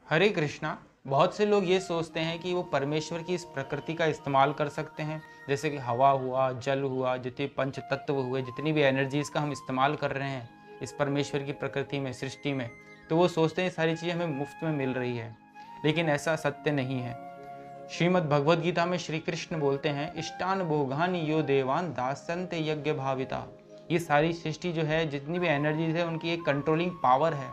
हरे कृष्णा। बहुत से लोग ये सोचते हैं कि वो परमेश्वर की इस प्रकृति का इस्तेमाल कर सकते हैं, जैसे कि हवा हुआ, जल हुआ, जितने पंच तत्व हुए, जितनी भी एनर्जीज का हम इस्तेमाल कर रहे हैं इस परमेश्वर की प्रकृति में, सृष्टि में, तो वो सोचते हैं सारी चीज़ें हमें मुफ्त में मिल रही है। लेकिन ऐसा सत्य नहीं है। श्रीमद् भगवद गीता में श्री कृष्ण बोलते हैं, इष्टान भोगानि यो देवान दासन्ते यज्ञ भाविता। ये सारी सृष्टि जो है, जितनी भी एनर्जीज है, उनकी एक कंट्रोलिंग पावर है।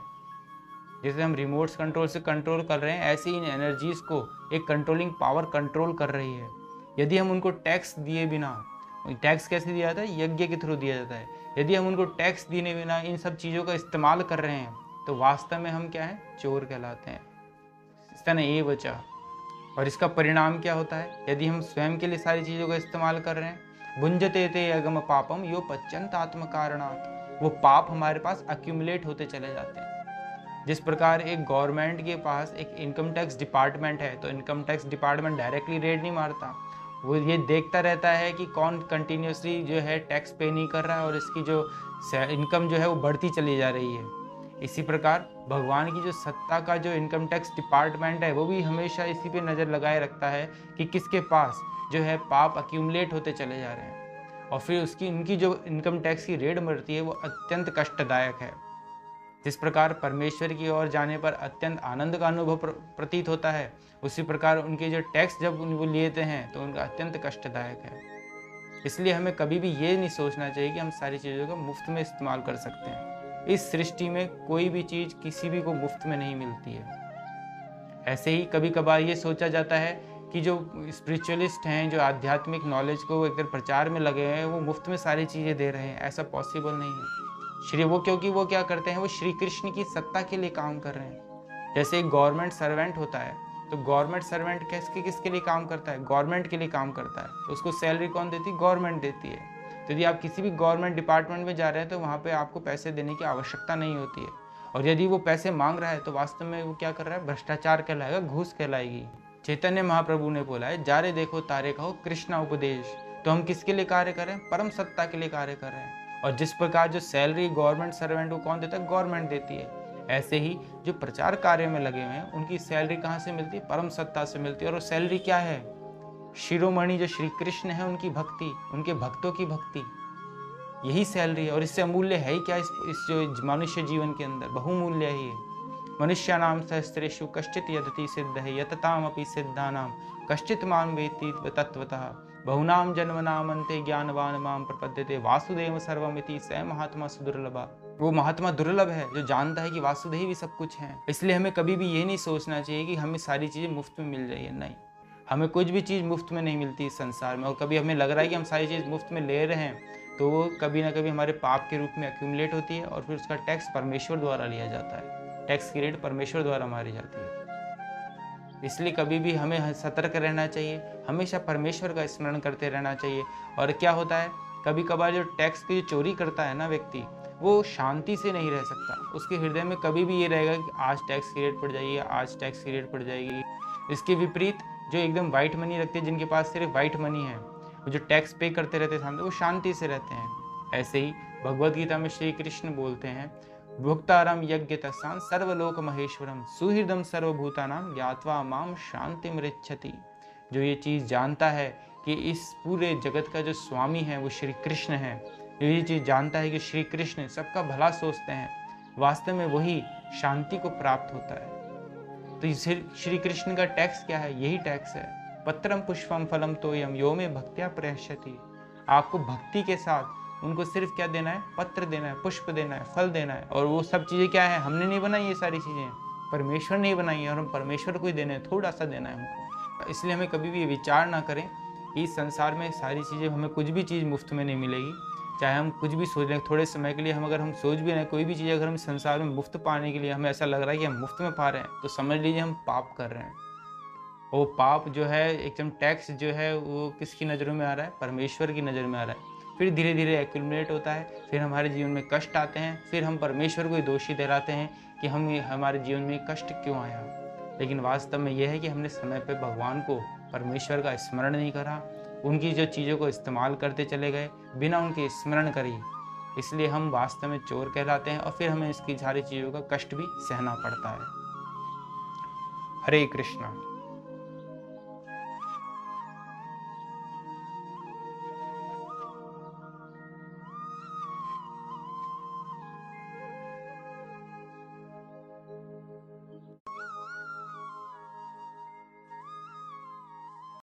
जैसे हम रिमोट्स कंट्रोल से कंट्रोल कर रहे हैं, ऐसे ही इन एनर्जीज को एक कंट्रोलिंग पावर कंट्रोल कर रही है। यदि हम उनको टैक्स दिए बिना, टैक्स कैसे दिया जाता है? यज्ञ के थ्रू दिया जाता है। यदि हम उनको टैक्स दिए बिना इन सब चीज़ों का इस्तेमाल कर रहे हैं, तो वास्तव में हम क्या हैं? चोर कहलाते हैं। स्तन ए वचा। और इसका परिणाम क्या होता है? यदि हम स्वयं के लिए सारी चीज़ों का इस्तेमाल कर रहे हैं, भुंजते ते अगम पापम यो पच्यंत आत्म कारणात्, वो पाप हमारे पास अक्यूमुलेट होते चले जाते हैं। जिस प्रकार एक गवर्नमेंट के पास एक इनकम टैक्स डिपार्टमेंट है, तो income tax department directly red नहीं मारता, वो ये देखता रहता है कि कौन कंटिन्यूसली जो है टैक्स पे नहीं कर रहा है और इसकी जो इनकम जो है वो बढ़ती चली जा रही है। इसी प्रकार भगवान की जो सत्ता का जो इनकम टैक्स डिपार्टमेंट है, वो भी हमेशा इसी पे नज़र लगाए रखता है कि किसके पास जो है पाप अक्यूमुलेट होते चले जा रहे हैं, और फिर उसकी उनकी जो इनकम टैक्स की रेड मरती है वो अत्यंत कष्टदायक है। जिस प्रकार परमेश्वर की ओर जाने पर अत्यंत आनंद का अनुभव प्रतीत होता है, उसी प्रकार उनके जो टैक्स जब वो लेते हैं तो उनका अत्यंत कष्टदायक है। इसलिए हमें कभी भी ये नहीं सोचना चाहिए कि हम सारी चीज़ों को मुफ्त में इस्तेमाल कर सकते हैं। इस सृष्टि में कोई भी चीज़ किसी भी को मुफ्त में नहीं मिलती है। ऐसे ही कभी कभार ये सोचा जाता है कि जो स्पिरिचुअलिस्ट हैं, जो आध्यात्मिक नॉलेज को एक प्रचार में लगे हैं, वो मुफ्त में सारी चीज़ें दे रहे हैं। ऐसा पॉसिबल नहीं है। क्योंकि वो क्या करते हैं? वो श्री कृष्ण की सत्ता के लिए काम कर रहे हैं। जैसे एक गवर्नमेंट सर्वेंट होता है, तो गवर्नमेंट सर्वेंट किसके लिए काम करता है? गवर्नमेंट के लिए काम करता है। तो उसको सैलरी कौन देती है? गवर्नमेंट देती है। तो यदि आप किसी भी गवर्नमेंट डिपार्टमेंट में जा रहे हैं, तो वहाँ पे आपको पैसे देने की आवश्यकता नहीं होती है। और यदि वो पैसे मांग रहा है, तो वास्तव में वो क्या कर रहा है? भ्रष्टाचार कहलाएगा, घूस कहलाएगी। चैतन्य महाप्रभु ने बोला है, जारे देखो तारे कहो कृष्णा उपदेश। तो हम किसके लिए कार्य कर रहे हैं? परम सत्ता के लिए कार्य कर रहे हैं। और जिस प्रकार जो सैलरी गवर्नमेंट सर्वेंट को कौन देता है? गवर्नमेंट देती है। ऐसे ही जो प्रचार कार्य में लगे हुए हैं, उनकी सैलरी कहाँ से मिलती है? परम सत्ता से मिलती है। और वो सैलरी क्या है? शिरोमणि जो श्री कृष्ण है, उनकी भक्ति, उनके भक्तों की भक्ति, यही सैलरी है। और इससे अमूल्य है ही क्या इस जो मनुष्य जीवन के अंदर? बहुमूल्य ही है। मनुष्याणाम सहस्रेषु कश्चित यदति सिद्ध है यतताम अपि सिद्धानाम कश्चित माम वेत्ति तत्वतः बहुनाम जन्मनाम अन्ते ज्ञानवान माम प्रपद्यते वासुदेव सर्वमिति स महात्मा सुदुर्लभा। वो महात्मा दुर्लभ है जो जानता है कि वासुदेव ही सब कुछ है। इसलिए हमें कभी भी ये नहीं सोचना चाहिए कि हमें सारी चीज़ें मुफ्त में मिल रही है। नहीं, हमें कुछ भी चीज़ मुफ्त में नहीं मिलती इस संसार में। और कभी हमें लग रहा है कि हम सारी चीज़ मुफ्त में ले रहे हैं, तो वो कभी ना कभी हमारे पाप के रूप में एक्यूमुलेट होती है, और फिर उसका टैक्स परमेश्वर द्वारा लिया जाता है। टैक्स की रेट परमेश्वर द्वारा मारी जाती है। इसलिए कभी भी हमें सतर्क रहना चाहिए, हमेशा परमेश्वर का स्मरण करते रहना चाहिए। और क्या होता है, कभी कभार जो टैक्स की चोरी करता है ना व्यक्ति, वो शांति से नहीं रह सकता। उसके हृदय में कभी भी ये रहेगा कि आज टैक्स की रेट पड़ जाएगी, आज टैक्स की रेट पड़ जाएगी। इसके विपरीत जो एकदम वाइट मनी रखते हैं, जिनके पास सिर्फ वाइट मनी है, वो जो टैक्स पे करते रहते हैं सामने, वो शांति से रहते हैं। ऐसे ही भगवद गीता में श्री कृष्ण बोलते हैं, भुक्तारम यज्ञ तस्सान सर्वलोक महेश्वरम सुहृदम सर्वभूतानाम ज्ञात्वा माम शांति मृच्छति। जो ये चीज़ जानता है कि इस पूरे जगत का जो स्वामी है वो श्री कृष्ण है, जो ये चीज़ जानता है कि श्री कृष्ण सबका भला सोचते हैं, वास्तव में वही शांति को प्राप्त होता है। तो श्री कृष्ण का टैक्स क्या है? यही टैक्स है। पत्रम पुष्पम फलम तोयम यो में भक्त्या प्रयश्यति। आपको भक्ति के साथ उनको सिर्फ क्या देना है? पत्र देना है, पुष्प देना है, फल देना है। और वो सब चीज़ें क्या है? हमने नहीं बनाई ये सारी चीज़ें, परमेश्वर ने बनाई है, और हम परमेश्वर को ही देने हैं, थोड़ा सा देना है हमको। इसलिए हमें कभी भी ये विचार ना करें कि इस संसार में सारी चीज़ें, हमें कुछ भी चीज़ मुफ्त में नहीं मिलेगी। चाहे हम कुछ भी सोच लें थोड़े समय के लिए, अगर हम सोच भी रहे कोई भी चीज़ अगर हम संसार में मुफ्त पाने के लिए हमें ऐसा लग रहा है कि हम मुफ्त में पा रहे हैं, तो समझ लीजिए हम पाप कर रहे हैं। वो पाप जो है, एकदम टैक्स जो है, वो किसकी नज़रों में आ रहा है? परमेश्वर की नज़र में आ रहा है। फिर धीरे धीरे एक्यूमुलेट होता है, फिर हमारे जीवन में कष्ट आते हैं, फिर हम परमेश्वर को ही दोषी ठहराते हैं कि हमारे जीवन में कष्ट क्यों आया। लेकिन वास्तव में यह है कि हमने समय पर भगवान को, परमेश्वर का स्मरण नहीं करा, उनकी जो चीज़ों को इस्तेमाल करते चले गए बिना उनके स्मरण करे। इसलिए हम वास्तव में चोर कहलाते हैं, और फिर हमें इसकी सारी चीज़ों का कष्ट भी सहना पड़ता है। हरे कृष्णा।